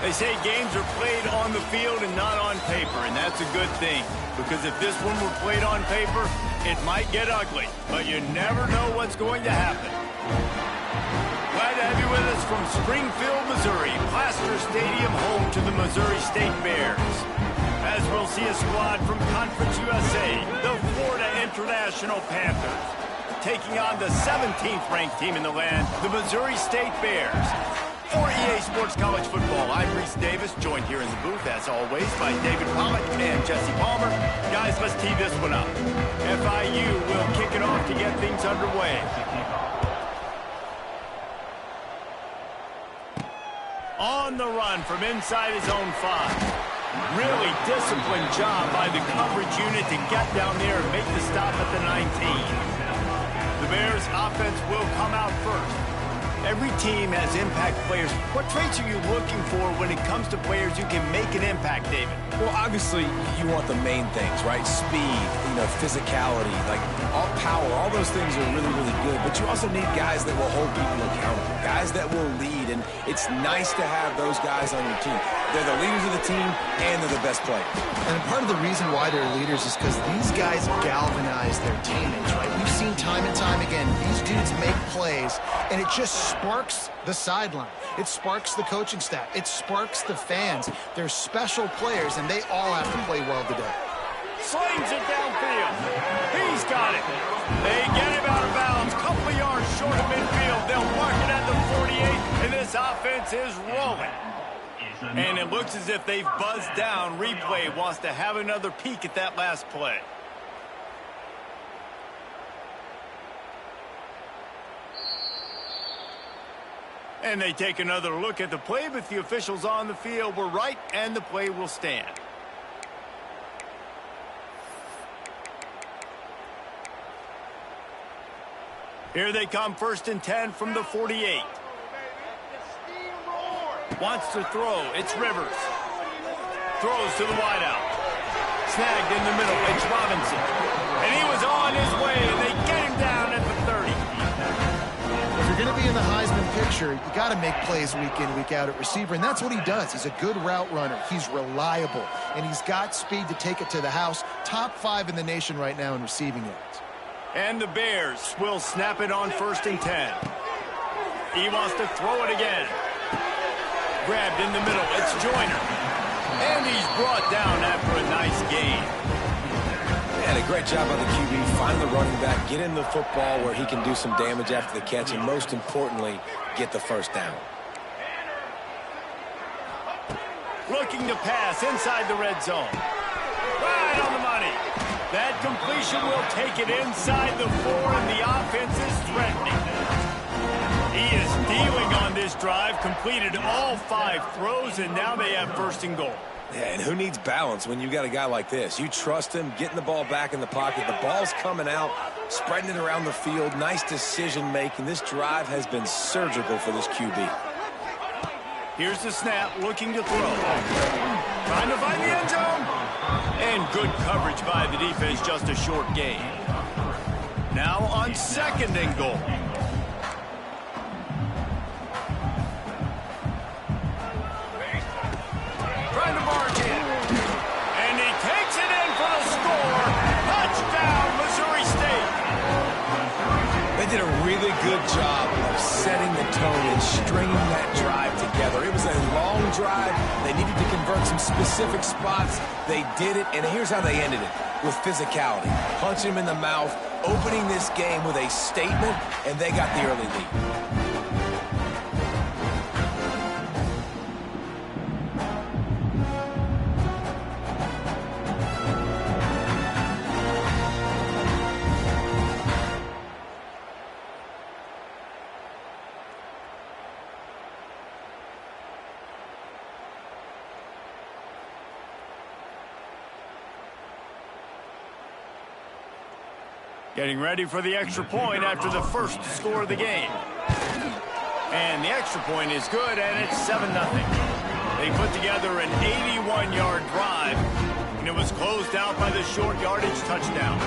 They say games are played on the field and not on paper, and that's a good thing. Because if this one were played on paper, it might get ugly. But you never know what's going to happen. Glad to have you with us from Springfield, Missouri. Plaster Stadium, home to the Missouri State Bears. As we'll see a squad from Conference USA, the Florida International Panthers, taking on the 17th ranked team in the land, the Missouri State Bears. For EA Sports College Football, I'm Reese Davis, joined here in the booth, as always, by David Pollock and Jesse Palmer. Guys, let's tee this one up. FIU will kick it off to get things underway. On the run from inside his own 5. Really disciplined job by the coverage unit to get down there and make the stop at the 19. The Bears offense will come out first. Every team has impact players. What traits are you looking for when it comes to players who can make an impact, David? Well, obviously, you want the main things, right? Speed, physicality, like all power, all those things are really, really good. But you also need guys that will hold people accountable, guys that will lead. And it's nice to have those guys on your team. They're the leaders of the team, and they're the best players. And part of the reason why they're leaders is because these guys galvanize their teammates, right? We've seen time and time again, these dudes make plays, and it just sparks the sideline. It sparks the coaching staff. It sparks the fans. They're special players, and they all have to play well today. Slings it downfield. He's got it. They get him out of bounds. Couple of yards short of midfield. They'll mark it at the 48, and this offense is rolling. And it looks as if they've buzzed down. Replay wants to have another peek at that last play. And they take another look at the play, but the officials on the field were right, and the play will stand. Here they come, 1st and 10 from the 48. Wants to throw. It's Rivers. Throws to the wideout. Snagged in the middle. It's Robinson. And he was on his way, and they get him down at the 30. If you're going to be in the Heisman picture, you got to make plays week in, week out at receiver, and that's what he does. He's a good route runner. He's reliable, and he's got speed to take it to the house. Top 5 in the nation right now in receiving yards. And the Bears will snap it on 1st and 10. He wants to throw it again. Grabbed in the middle. It's Joyner. And he's brought down after a nice gain. And a great job by the QB. Find the running back, get in the football where he can do some damage after the catch, and most importantly, get the first down. Looking to pass inside the red zone. Right on the money. That completion will take it inside the 4, and the offense is threatening. He is dealing on this drive, completed all 5 throws, and now they have 1st and goal. Yeah, and who needs balance when you got a guy like this? You trust him, getting the ball back in the pocket. The ball's coming out, spreading it around the field. Nice decision-making. This drive has been surgical for this QB. Here's the snap, looking to throw. Trying to find the end zone. And good coverage by the defense, just a short gain. Now on 2nd and goal. Trying to barge in. And he takes it in for the score. Touchdown, Missouri State. They did a really good job of setting the tone and stringing that drive together. It was a long drive. They needed to convert some specific spots. They did it, and here's how they ended it, with physicality. Punch him in the mouth, opening this game with a statement, and they got the early lead. Getting ready for the extra point after the first score of the game. And the extra point is good, and it's 7-0. They put together an 81-yard drive, and it was closed out by the short yardage touchdown.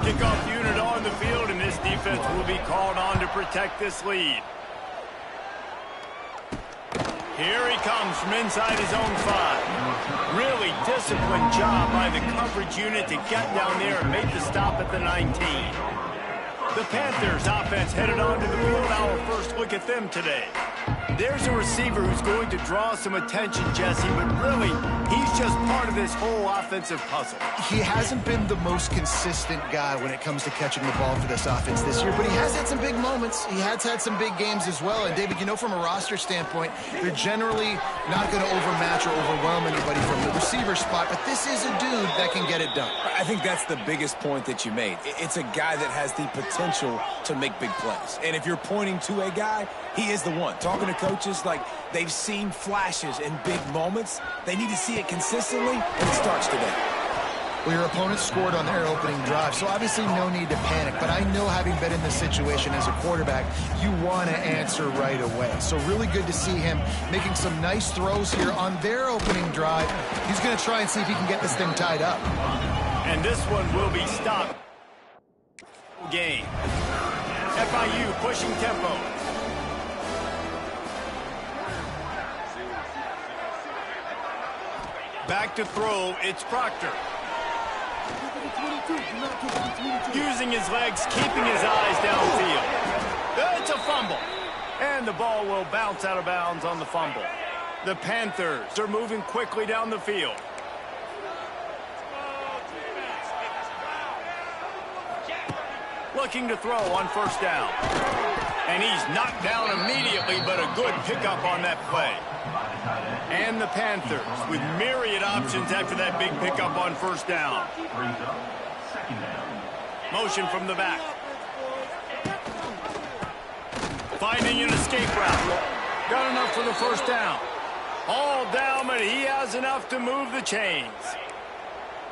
Kickoff unit on the field, and this defense will be called on to protect this lead. Here he comes from inside his own 5. Really disciplined job by the coverage unit to get down there and make the stop at the 19. The Panthers offense headed onto the field. Our first look at them today. There's a receiver who's going to draw some attention, Jesse, but really, he's just part of this whole offensive puzzle. He hasn't been the most consistent guy when it comes to catching the ball for this offense this year, but he has had some big moments. He has had some big games as well. And, David, you know, from a roster standpoint, they're generally not going to overmatch or overwhelm anybody from the receiver spot, but this is a dude that can get it done. I think that's the biggest point that you made. It's a guy that has the potential to make big plays. And if you're pointing to a guy, he is the one. Talking to coaches, like, they've seen flashes in big moments. They need to see it consistently, and it starts today. Well, your opponent scored on their opening drive, so obviously no need to panic. But I know, having been in this situation as a quarterback, you want to answer right away. So really good to see him making some nice throws here on their opening drive. He's going to try and see if he can get this thing tied up. And this one will be stopped. Game. FIU pushing tempo. Back to throw, it's Proctor. Using his legs, keeping his eyes downfield. It's a fumble. And the ball will bounce out of bounds on the fumble. The Panthers are moving quickly down the field. Looking to throw on first down. And he's knocked down immediately, but a good pickup on that play. And the Panthers with myriad options after that big pickup on first down. Motion from the back. Finding an escape route. Got enough for the first down. All down, but he has enough to move the chains.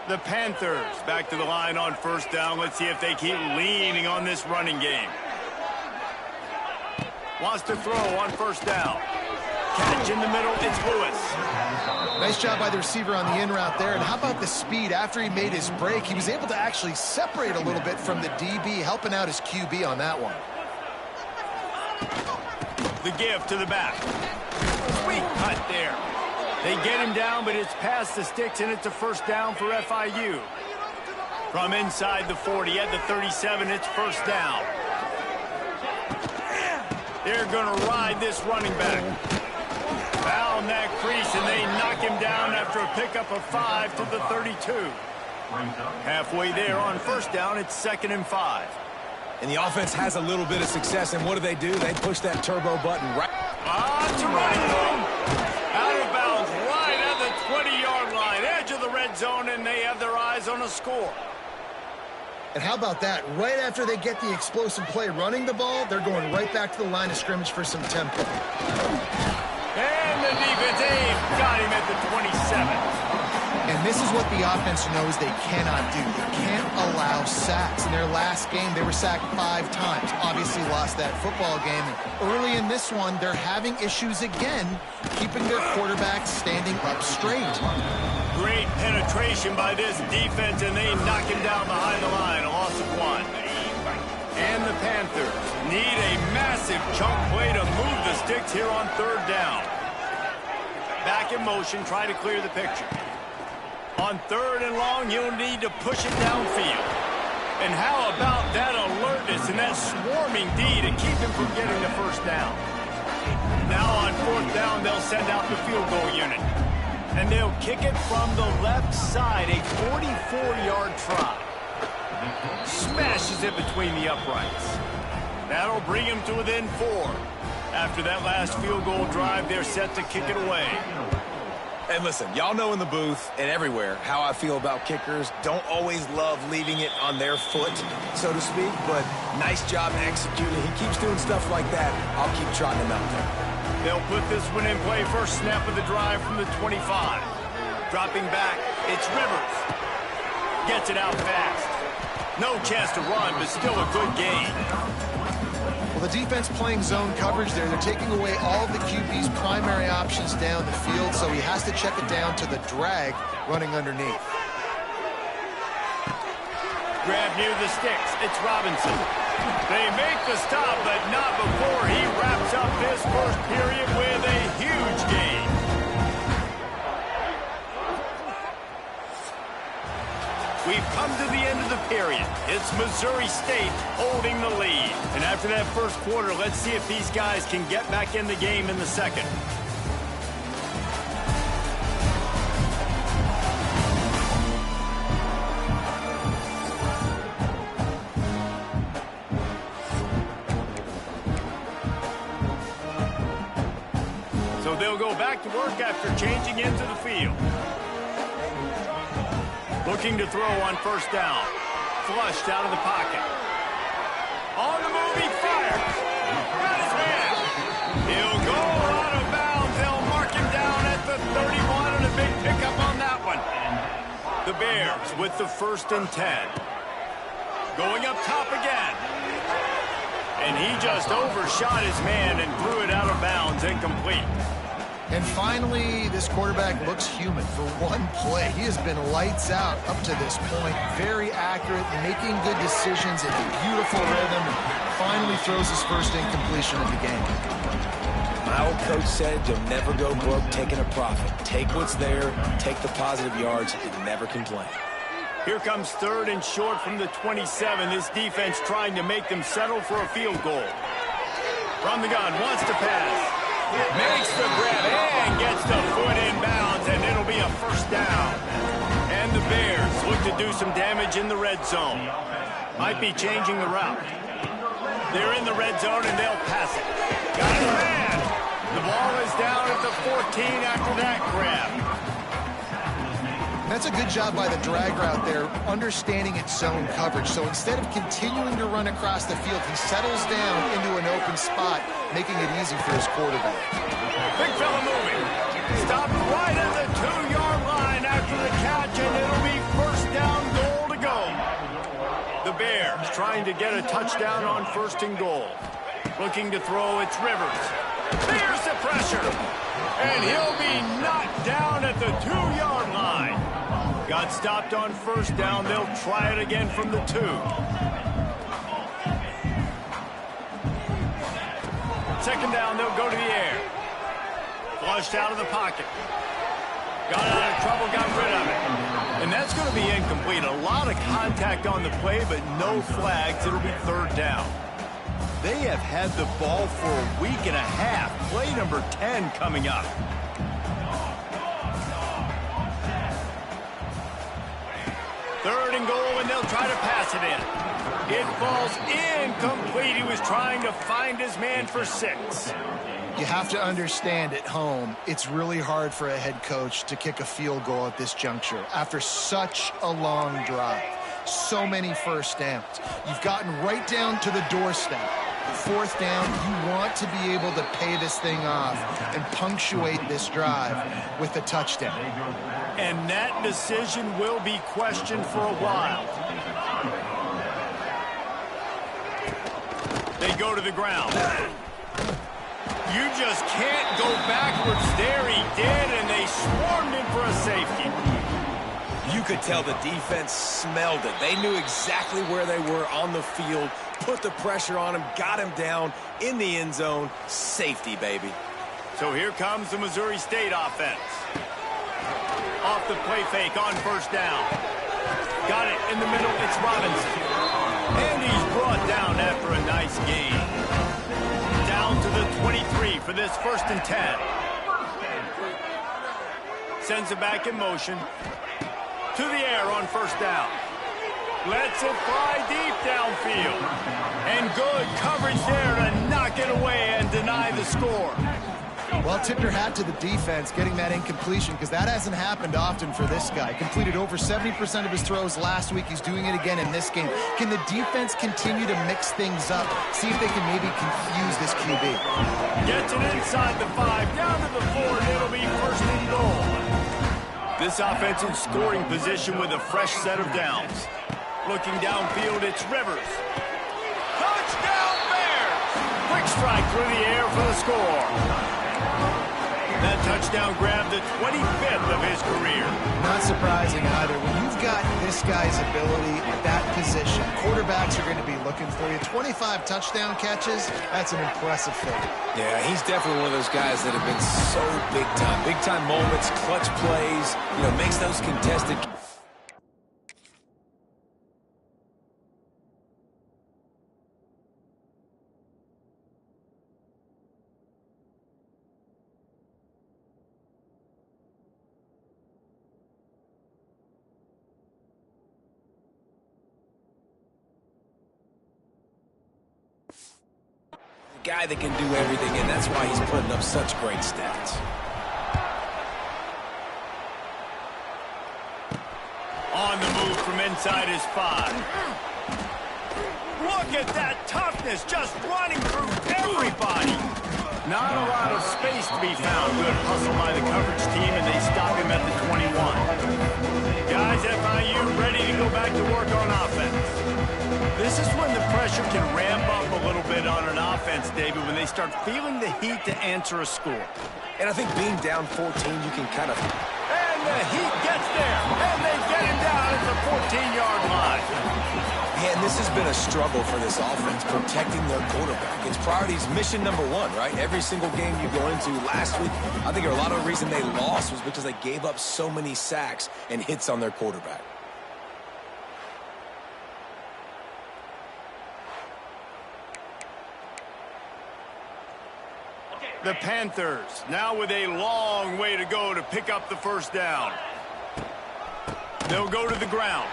The Panthers back to the line on first down. Let's see if they keep leaning on this running game. Wants to throw on first down. Catch in the middle, it's Lewis. Nice job by the receiver on the in route there. And how about the speed? After he made his break, he was able to actually separate a little bit from the DB, helping out his QB on that one. The give to the back. Sweet cut there. They get him down, but it's past the sticks, and it's a first down for FIU. From inside the 40 at the 37, it's first down. They're going to ride this running back. Found that crease, and they knock him down after a pickup of 5 to the 32. Halfway there on first down, it's 2nd and 5. And the offense has a little bit of success, and what do? They push that turbo button right. To right home. Out of bounds, right at the 20-yard line, edge of the red zone, and they have their eyes on a score. And how about that? Right after they get the explosive play running the ball, they're going right back to the line of scrimmage for some tempo. And the defense got him at the 27. And this is what the offense knows they cannot do. They can't allow sacks. In their last game, they were sacked 5 times. Obviously lost that football game. And early in this one, they're having issues again, keeping their quarterback standing up straight. Great penetration by this defense, and they knock him down behind the line. A loss of 1. And the Panthers need a massive chunk play to move the sticks here on third down. Back in motion, try to clear the picture. On third and long, you'll need to push it downfield. And how about that alertness and that swarming D to keep him from getting the first down? Now on fourth down, they'll send out the field goal unit. And they'll kick it from the left side, a 44-yard try. Smashes it between the uprights. That'll bring him to within 4. After that last field goal drive, they're set to kick it away. And listen, y'all know in the booth and everywhere how I feel about kickers. Don't always love leaving it on their foot, so to speak, but nice job executing. He keeps doing stuff like that. I'll keep trotting him out there. They'll put this one in play. First snap of the drive from the 25. Dropping back, it's Rivers. Gets it out fast. No chance to run, but still a good gain. Well, the defense playing zone coverage there. They're taking away all of the QB's primary options down the field, so he has to check it down to the drag running underneath. Grab near the sticks. It's Robinson. They make the stop, but not before he wraps up this first period with a huge gain. We've come to the end of the period. It's Missouri State holding the lead. And after that first quarter, let's see if these guys can get back in the game in the second. So they'll go back to work after changing into the field. Looking to throw on first down. Flushed out of the pocket. On the move, he fires. Got his man. He'll go out of bounds. They'll mark him down at the 31, and a big pickup on that one. The Bears with the 1st and 10. Going up top again. And he just overshot his man and threw it out of bounds, incomplete. And finally, this quarterback looks human for one play. He has been lights out up to this point. Very accurate, making good decisions in a beautiful rhythm, and finally throws his first incompletion of the game. My old coach said you'll never go broke taking a profit. Take what's there, take the positive yards, and never complain. Here comes 3rd and short from the 27. This defense trying to make them settle for a field goal. From the gun, wants to pass. Makes the grab and gets the foot in bounds, and it'll be a first down. And the Bears look to do some damage in the red zone. Might be changing the route. They're in the red zone, and they'll pass it. Got his man. The ball is down at the 14 after that grab. That's a good job by the drag route there, understanding its zone coverage. So instead of continuing to run across the field, he settles down into an open spot, making it easy for his quarterback. Big fella moving. Stopped right at the 2-yard line after the catch, and it'll be first down, goal to go. The Bears trying to get a touchdown on 1st and goal. Looking to throw, it's Rivers. There's the pressure. And he'll be knocked down at the 2-yard line. Got stopped on first down. They'll try it again from the 2. Second down, they'll go to the air. Flushed out of the pocket. Got out of trouble, got rid of it. And that's going to be incomplete. A lot of contact on the play, but no flags. It'll be 3rd down. They have had the ball for a week and a half. Play number 10 coming up. Third and goal, and they'll try to pass it in. It falls incomplete. He was trying to find his man for 6. You have to understand at home, it's really hard for a head coach to kick a field goal at this juncture after such a long drive. So many first downs. You've gotten right down to the doorstep. 4th down, you want to be able to pay this thing off and punctuate this drive with a touchdown. And that decision will be questioned for a while. They go to the ground. You just can't go backwards there. He did, and they swarmed him for a safety. You could tell the defense smelled it. They knew exactly where they were on the field, put the pressure on him, got him down in the end zone. Safety, baby. So here comes the Missouri State offense. Off the play fake on first down. Got it in the middle. It's Robinson. And he's brought down after a nice gain. Down to the 23 for this 1st and 10. Sends it back in motion. To the air on first down. Lets it fly deep downfield. And good coverage there to knock it away and deny the score. Well, tip your hat to the defense getting that incompletion, because that hasn't happened often for this guy. Completed over 70% of his throws last week. He's doing it again in this game. Can the defense continue to mix things up? See if they can maybe confuse this QB. Gets it inside the 5, down to the 4, and it'll be 1st and goal. This offense in scoring position with a fresh set of downs. Looking downfield, it's Rivers. Touchdown Bears! Quick strike through the air for the score. That touchdown grabbed the 25th of his career. Not surprising either. When you've got this guy's ability at that position, quarterbacks are going to be looking for you. 25 touchdown catches, that's an impressive feat. Yeah, he's definitely one of those guys that have been so big time. Big time moments, clutch plays, makes those contested. Guy that can do everything, and that's why he's putting up such great stats. On the move from inside his 5. Look at that toughness, just running through everybody. Not a lot of space to be found. Good hustle by the coverage team, and they stop him at the 21. Guys, FIU ready to go back to work on offense. This is when the pressure can ramp up a little bit on an offense, David, when they start feeling the heat to answer a score. And I think being down 14, you can kind of... And the heat gets there, and they get him down at the 14-yard line. Man, this has been a struggle for this offense, protecting their quarterback. It's priorities mission number 1, right? Every single game you go into last week, I think a lot of the reason they lost was because they gave up so many sacks and hits on their quarterback. The Panthers now with a long way to go to pick up the first down. They'll go to the ground.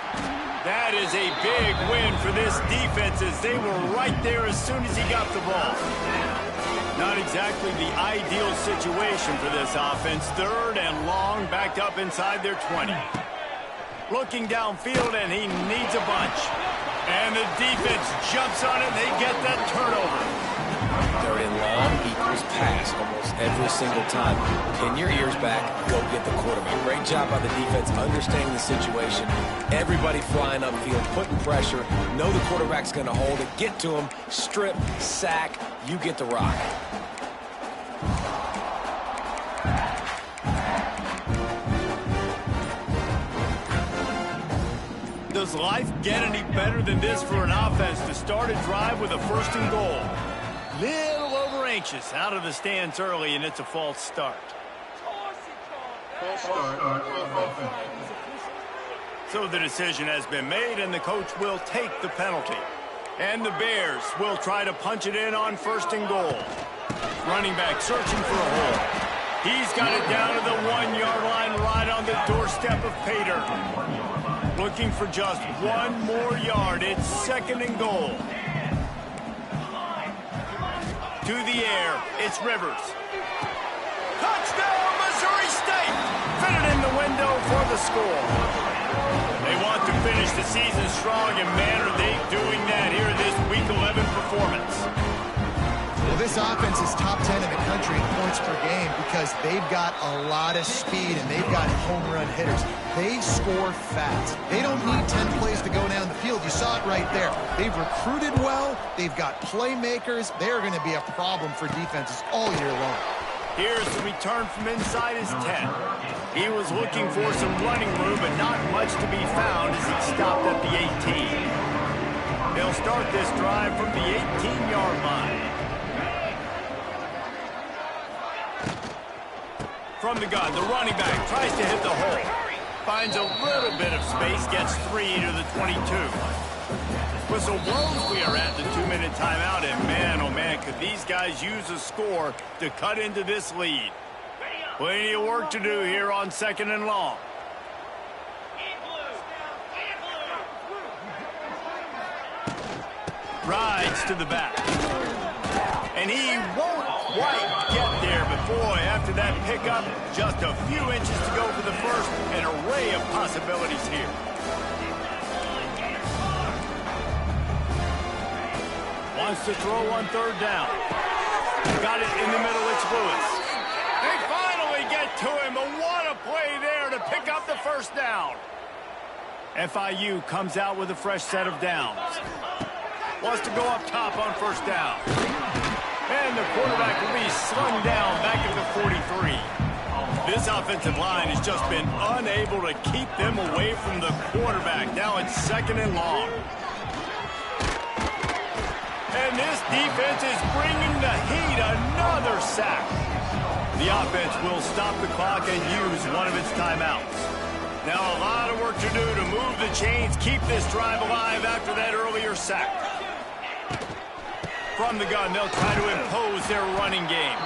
That is a big win for this defense as they were right there as soon as he got the ball. Not exactly the ideal situation for this offense. 3rd and long, backed up inside their 20. Looking downfield, and he needs a bunch. And the defense jumps on it, and they get that turnover. They're in long equals pass almost every single time. Pin your ears back, go get the quarterback. Great job by the defense understanding the situation. Everybody flying upfield, putting pressure. Know the quarterback's going to hold it. Get to him, strip, sack, you get the rock. Does life get any better than this for an offense to start a drive with a 1st and goal? Little over anxious out of the stands early, and it's a false start. So the decision has been made, and the coach will take the penalty. And the Bears will try to punch it in on 1st and goal. Running back searching for a hole. He's got it down to the 1-yard line right on the doorstep of Pater. Looking for just 1 more yard. It's 2nd and goal. To the air, it's Rivers. Touchdown, Missouri State! Fitted in the window for the score. They want to finish the season strong, and man, are they doing that here in this Week 11 performance. Well, this offense is top 10 in the country in points per game because they've got a lot of speed and they've got home run hitters. They score fast. They don't need 10 plays to go down the field. You saw it right there. They've recruited well. They've got playmakers. They're going to be a problem for defenses all year long. Here's the return from inside his 10. He was looking for some running room, but not much to be found as he stopped at the 18. They'll start this drive from the 18-yard line. From the gun, the running back tries to hit the hole. Finds a little bit of space, gets 3 to the 22. Whistle blows, we are at the 2-minute timeout, and man, oh man, could these guys use a score to cut into this lead. Plenty of work to do here on 2nd and long. Rides to the back. And he won't quite get there, but boy, after that pickup, just a few inches to go for the first. An array of possibilities here. Wants to throw on 3rd down. Got it in the middle, it's Lewis. They finally get to him, but what a play there to pick up the 1st down. FIU comes out with a fresh set of downs. Wants to go up top on 1st down. And the quarterback will be slung down back at the 43. This offensive line has just been unable to keep them away from the quarterback. Now it's 2nd and long. And this defense is bringing the heat. Another sack. The offense will stop the clock and use one of its timeouts. Now a lot of work to do to move the chains, keep this drive alive after that earlier sack. From the gun, they'll try to impose their running game.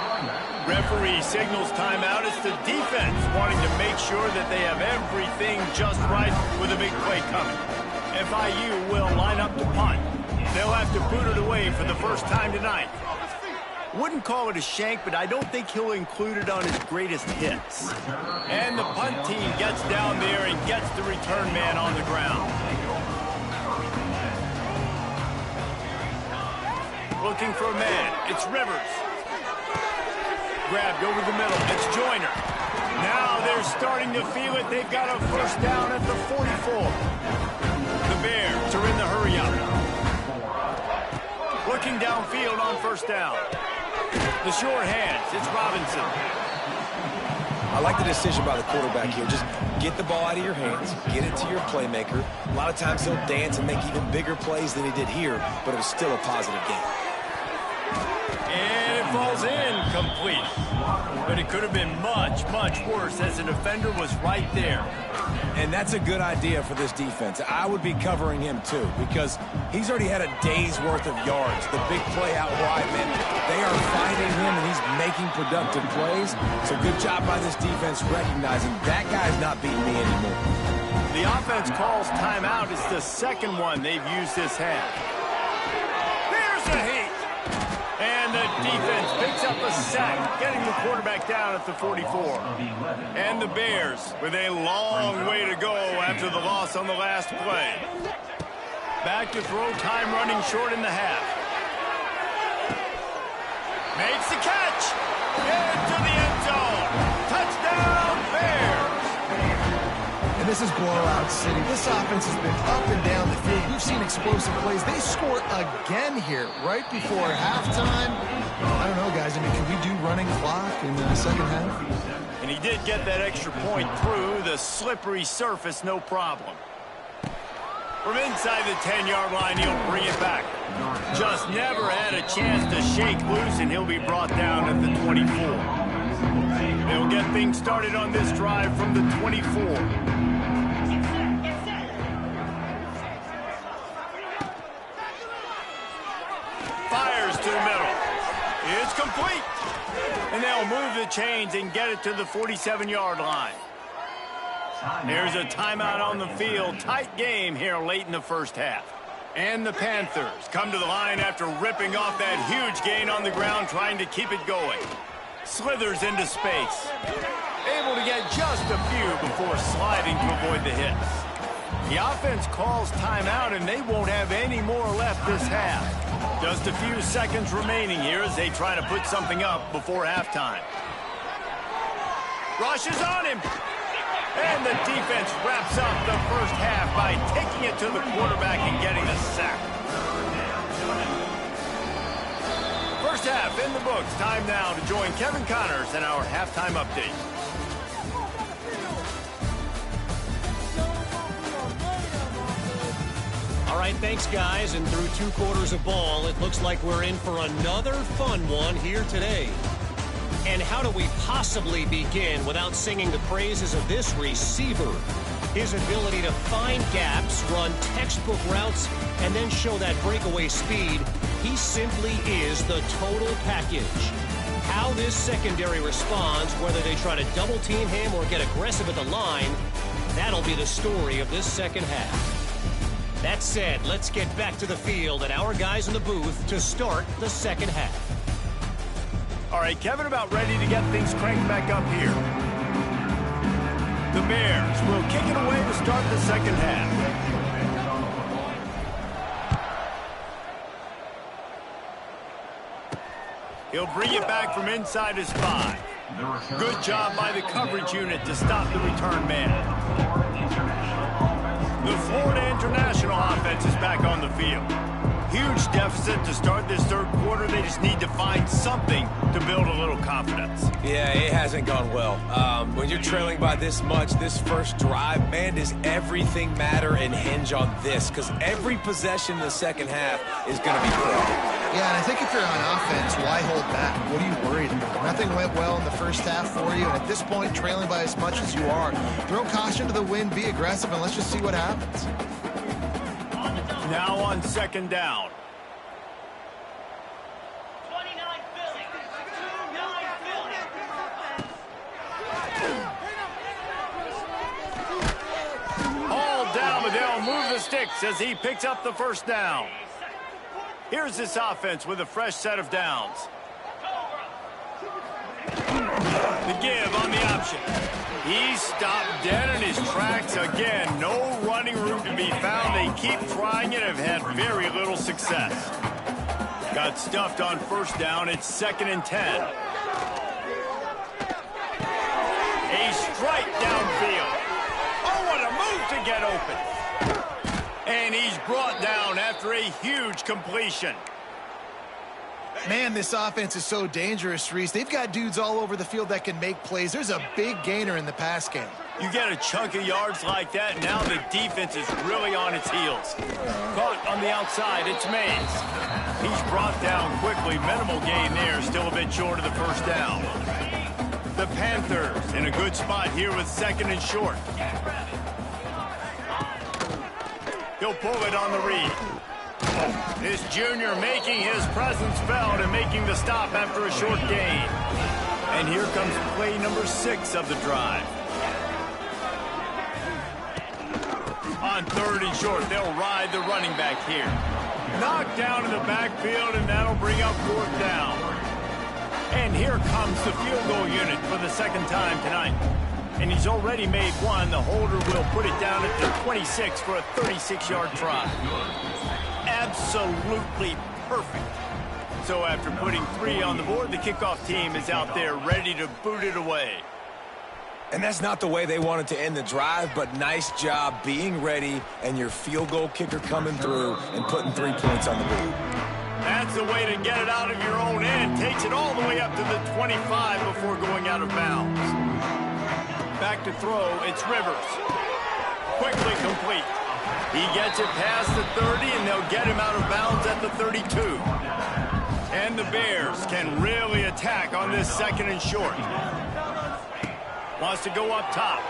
Referee signals timeout. It's the defense wanting to make sure that they have everything just right with a big play coming. FIU will line up to punt. They'll have to boot it away for the first time tonight. Wouldn't call it a shank, but I don't think he'll include it on his greatest hits. And the punt team gets down there and gets the return man on the ground. Looking for a man. It's Rivers. Grabbed over the middle. It's Joyner. Now they're starting to feel it. They've got a first down at the 44. The Bears are in the hurry-up. Looking downfield on first down. The short hands. It's Robinson. I like the decision by the quarterback here. Just get the ball out of your hands, get it to your playmaker. A lot of times he'll dance and make even bigger plays than he did here, but it was still a positive game. And it falls in complete. But it could have been much, much worse as the defender was right there. And that's a good idea for this defense. I would be covering him too because he's already had a day's worth of yards. The big play out wide, man, they are finding him and he's making productive plays. So good job by this defense recognizing that guy's not beating me anymore. The offense calls timeout. It's the 2nd one they've used this half. Here's the heat. And the defense picks up a sack, getting the quarterback down at the 44. And the Bears with a long way to go after the loss on the last play. Back to throw, time running short in the half. Makes the catch. Into the end zone. Touchdown, Bears. And this is blowout city. This offense has been up and down the field. We've seen explosive plays. They score again here right before halftime. I don't know, guys. I mean, can we do running clock in the second half? And he did get that extra point through the slippery surface, no problem. From inside the 10-yard line, he'll bring it back. Just never had a chance to shake loose, and he'll be brought down at the 24. They'll get things started on this drive from the 24. Fires to the middle. It's complete. And they'll move the chains and get it to the 47-yard line. There's a timeout on the field. Tight game here late in the first half. And the Panthers come to the line after ripping off that huge gain on the ground, trying to keep it going. Slithers into space. Able to get just a few before sliding to avoid the hits. The offense calls timeout, and they won't have any more left this half. Just a few seconds remaining here as they try to put something up before halftime. Rushes on him. And the defense wraps up the first half by taking it to the quarterback and getting the sack. First half in the books. Time now to join Kevin Connors in our halftime update. All right, thanks, guys. And through 2 quarters of ball, it looks like we're in for another fun one here today. And how do we possibly begin without singing the praises of this receiver? His ability to find gaps, run textbook routes, and then show that breakaway speed. He simply is the total package. How this secondary responds, whether they try to double team him or get aggressive at the line, that'll be the story of this second half. That said, let's get back to the field and our guys in the booth to start the second half. All right, Kevin, about ready to get things cranked back up here. The Bears will kick it away to start the second half. He'll bring it back from inside his 5. Good job by the coverage unit to stop the return man. The Florida International offense is back on the field. Huge deficit to start this third quarter. They just need to find something to build a little confidence. Yeah, it hasn't gone well. When you're trailing by this much, this first drive, man, does everything matter and hinge on this? Because every possession in the second half is going to be critical. Yeah, and I think if you're on offense, why hold back? What are you worried about? Nothing went well in the first half for you, and at this point, trailing by as much as you are, throw caution to the wind, be aggressive, and let's just see what happens. Now on second down. All down, but they'll move the sticks as he picks up the first down. Here's this offense with a fresh set of downs. The give on the option. He stopped dead in his tracks again. No running room to be found. They keep trying it, have had very little success. Got stuffed on first down. It's 2nd and 10. A strike downfield. Oh, what a move to get open. And he's brought down after a huge completion. Man, this offense is so dangerous, Reese. They've got dudes all over the field that can make plays. There's a big gainer in the pass game. You get a chunk of yards like that, now the defense is really on its heels. Caught on the outside, it's Mays. He's brought down quickly. Minimal gain there, still a bit short of the first down. The Panthers in a good spot here with 2nd and short. He'll pull it on the read. This junior making his presence felt and making the stop after a short gain. And here comes play number 6 of the drive. On 3rd and short, they'll ride the running back here. Knocked down in the backfield, and that'll bring up 4th down. And here comes the field goal unit for the 2nd time tonight. And he's already made one. The holder will put it down at the 26 for a 36-yard try. Absolutely perfect. So after putting 3 on the board, the kickoff team is out there ready to boot it away. And that's not the way they wanted to end the drive, but nice job being ready and your field goal kicker coming through and putting 3 points on the board. That's the way to get it out of your own end. Takes it all the way up to the 25 before going out of bounds. Back to throw, it's Rivers. Quickly complete. He gets it past the 30, and they'll get him out of bounds at the 32. And the Bears can really attack on this 2nd and short. Wants to go up top.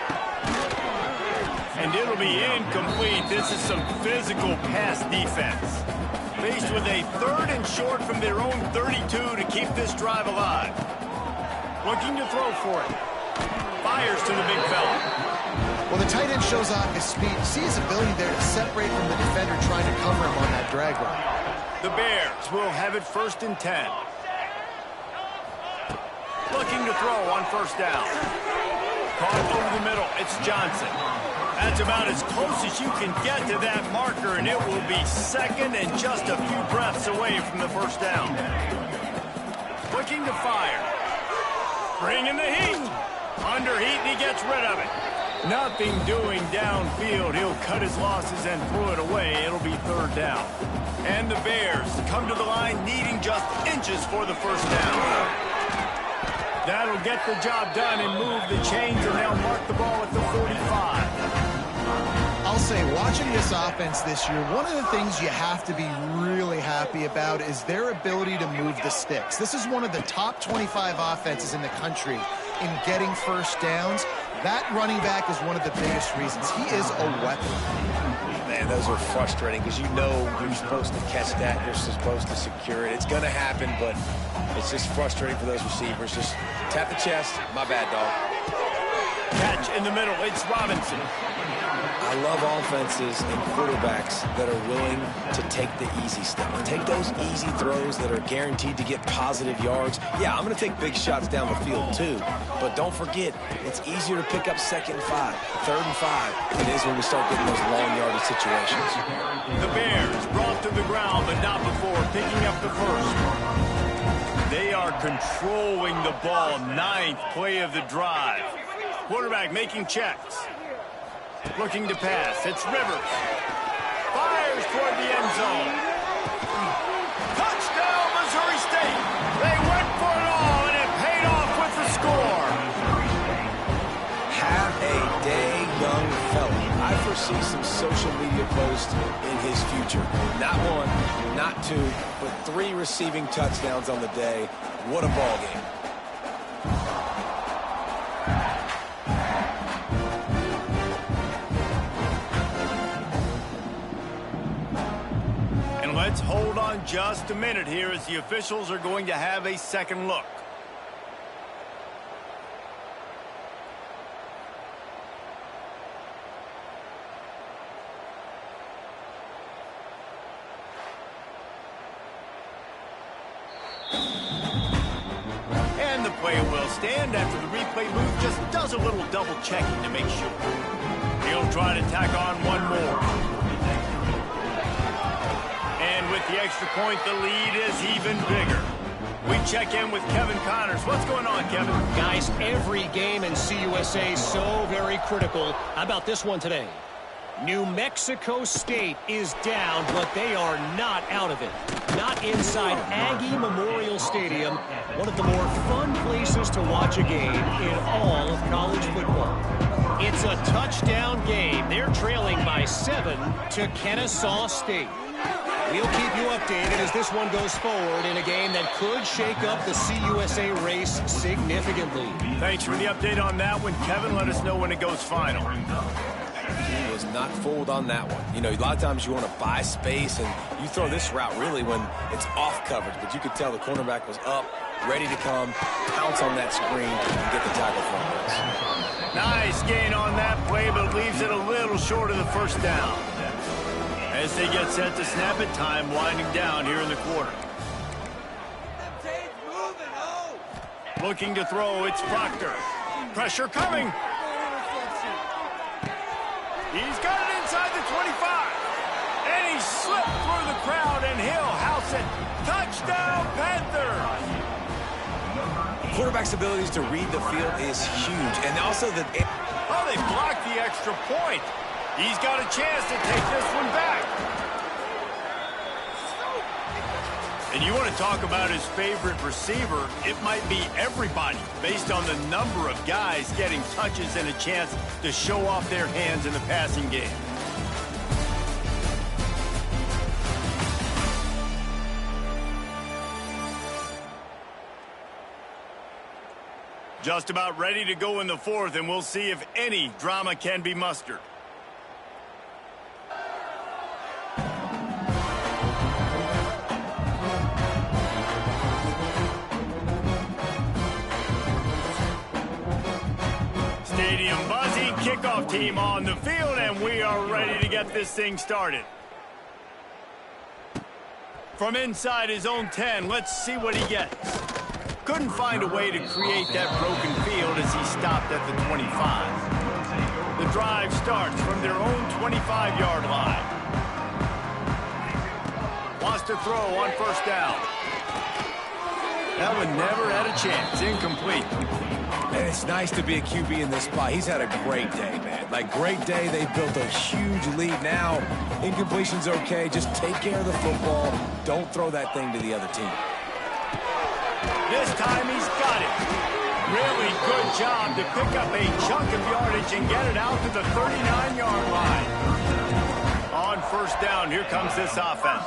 And it'll be incomplete. This is some physical pass defense. Faced with a 3rd and short from their own 32 to keep this drive alive. Looking to throw for it. Fires to the big fella. Well, the tight end shows off his speed. See his ability there to separate from the defender trying to cover him on that drag run. The Bears will have it 1st and 10. Looking to throw on 1st down. Caught over the middle. It's Johnson. That's about as close as you can get to that marker, and it will be 2nd and just a few breaths away from the 1st down. Looking to fire. Bringing the heat. Under heat, and he gets rid of it. Nothing doing downfield. He'll cut his losses and throw it away. It'll be 3rd down. And the Bears come to the line needing just inches for the 1st down. That'll get the job done and move the chains, and they'll mark the ball at the 45. I'll say, watching this offense this year, one of the things you have to be really happy about is their ability to move the sticks. This is one of the top 25 offenses in the country in getting 1st downs. That running back is one of the biggest reasons. He is a weapon. Man, those are frustrating because you know you're supposed to catch that. You're supposed to secure it. It's going to happen, but it's just frustrating for those receivers. Just tap the chest. My bad, dog. Catch in the middle. It's Robinson. I love offenses and quarterbacks that are willing to take the easy stuff. Take those easy throws that are guaranteed to get positive yards. Yeah, I'm going to take big shots down the field too. But don't forget, it's easier to pick up 2nd and 5, 3rd and 5 than it is when we start getting those long yardage situations. The Bears brought to the ground, but not before picking up the 1st. They are controlling the ball. 9th play of the drive. Quarterback making checks. Looking to pass. It's Rivers. Fires toward the end zone. Touchdown, Missouri State. They went for it all, and it paid off with the score. Have a day, young fella. I foresee some social media posts in his future. Not one, not two, but 3 receiving touchdowns on the day. What a ball game. And let's hold on just a minute here as the officials are going to have a second look. And the play will stand after the replay booth just does a little double checking to make sure. He'll try to tack on one more. And with the extra point, the lead is even bigger. We check in with Kevin Connors. What's going on, Kevin? Guys, every game in CUSA is so very critical. How about this one today? New Mexico State is down, but they are not out of it. Not inside Aggie Memorial Stadium, one of the more fun places to watch a game in all of college football. It's a touchdown game. They're trailing by 7 to Kennesaw State. We'll keep you updated as this one goes forward in a game that could shake up the CUSA race significantly. Thanks for the update on that one, Kevin. Let us know when it goes final. He was not fooled on that one. You know, a lot of times you want to buy space, and you throw this route really when it's off coverage. But you could tell the cornerback was up, ready to come, pounce on that screen, and get the tackle from us. Nice gain on that play, but leaves it a little short of the first down. As they get set to snap it, time winding down here in the quarter. Looking to throw, it's Proctor. Pressure coming. He's got it inside the 25. And he slipped through the crowd, and he'll house it. Touchdown, Panthers! Quarterback's abilities to read the field is huge. And also the... Oh, they blocked the extra point. He's got a chance to take this one back. And you want to talk about his favorite receiver, it might be everybody based on the number of guys getting touches and a chance to show off their hands in the passing game. Just about ready to go in the fourth, and we'll see if any drama can be mustered. Stadium buzzing, kickoff team on the field, and we are ready to get this thing started. From inside his own 10, let's see what he gets. Couldn't find a way to create that broken field as he stopped at the 25. The drive starts from their own 25-yard line. Wants to throw on first down. That one never had a chance. Incomplete. And it's nice to be a QB in this spot. He's had a great day, man. Like, great day. They've built a huge lead now. Incompletion's okay. Just take care of the football. Don't throw that thing to the other team. This time he's got it. Really good job to pick up a chunk of yardage and get it out to the 39-yard line. On first down, here comes this offense.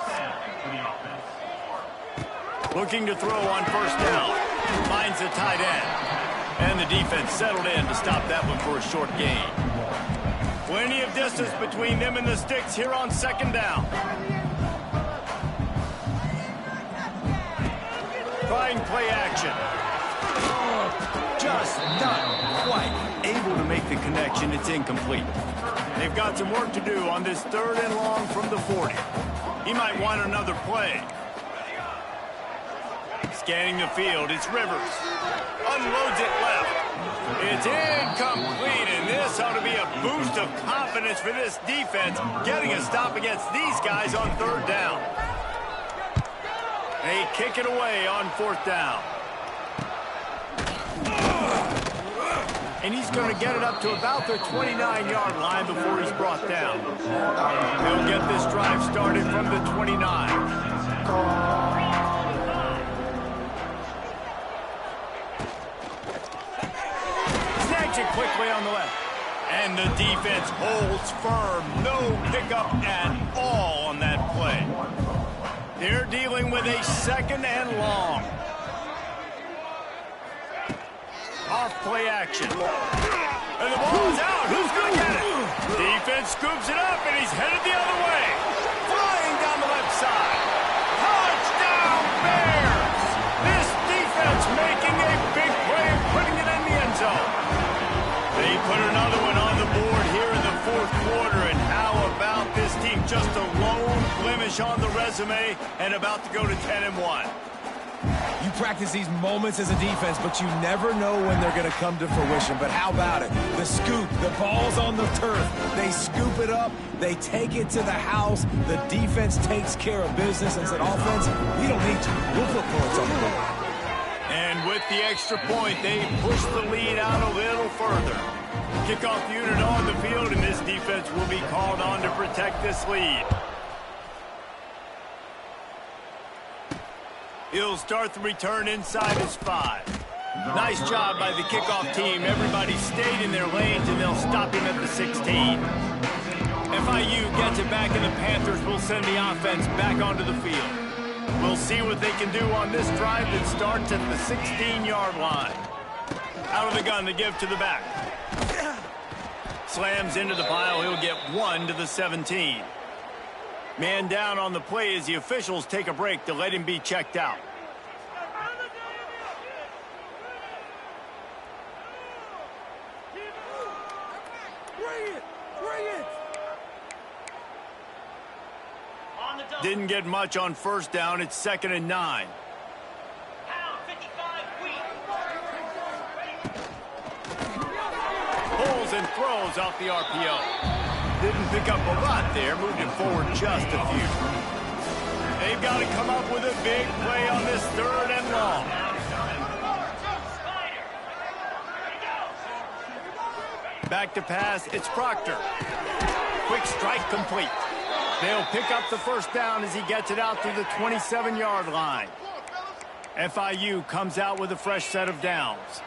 Looking to throw on first down. Finds the tight end. And the defense settled in to stop that one for a short gain. Plenty of distance between them and the sticks here on second down. Trying play action. Just not quite able to make the connection. It's incomplete. They've got some work to do on this third and long from the 40. He might want another play. Scanning the field, it's Rivers. Unloads it left. It's incomplete, and this ought to be a boost of confidence for this defense, getting a stop against these guys on third down. They kick it away on fourth down. And he's going to get it up to about the 29-yard line before he's brought down. They'll get this drive started from the 29. Snags it quickly on the left. And the defense holds firm. No pickup at all on that play. They're dealing with a second and long. Off play action. And the ball is out. Who's going to get it? Defense scoops it up, and he's headed the other way. Flying down the left side. Touchdown, Bears! This defense making a big play and putting it in the end zone. They put another one on the board here in the fourth quarter, and how about this team? Just a lone blemish on the resume and about to go to 10-1. You practice these moments as a defense, but you never know when they're going to come to fruition. But how about it? The scoop, the ball's on the turf. They scoop it up. They take it to the house. The defense takes care of business and said, offense, we don't need to. We'll put points on the board. And with the extra point, they push the lead out a little further. Kickoff unit on the field, and this defense will be called on to protect this lead. He'll start the return inside his 5. Nice job by the kickoff team. Everybody stayed in their lanes, and they'll stop him at the 16. FIU gets it back, and the Panthers will send the offense back onto the field. We'll see what they can do on this drive that starts at the 16-yard line. Out of the gun, the give to the back. Slams into the pile. He'll get 1 to the 17. Man down on the play as the officials take a break to let him be checked out. Didn't get much on first down. It's 2nd and 9. Pulls and throws off the RPO. Didn't pick up a lot there. Moved him forward just a few. They've got to come up with a big play on this 3rd and long. Back to pass. It's Proctor. Quick strike complete. They'll pick up the first down as he gets it out to the 27-yard line. FIU comes out with a fresh set of downs.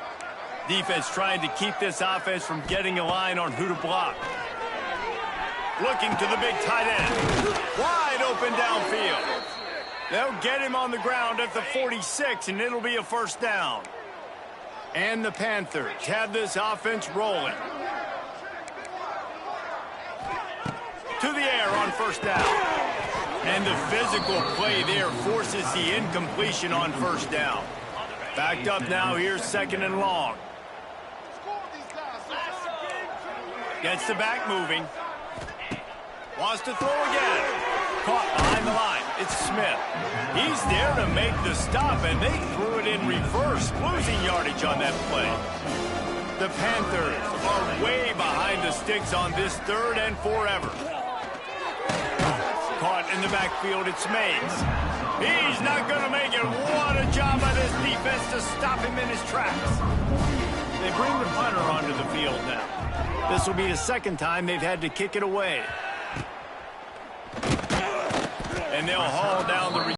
Defense trying to keep this offense from getting a line on who to block. Looking to the big tight end. Wide open downfield. They'll get him on the ground at the 46, and it'll be a first down. And the Panthers have this offense rolling. To the air on first down. And the physical play there forces the incompletion on first down. Backed up now, here's 2nd and long. Gets the back moving. Wants to throw again. Caught behind the line. It's Smith. He's there to make the stop, and they threw it in reverse, losing yardage on that play. The Panthers are way behind the sticks on this 3rd and forever. Caught in the backfield, it's Mays. He's not going to make it. What a job by this defense to stop him in his tracks. They bring the punter onto the field now. This will be the 2nd time they've had to kick it away. And they'll haul down the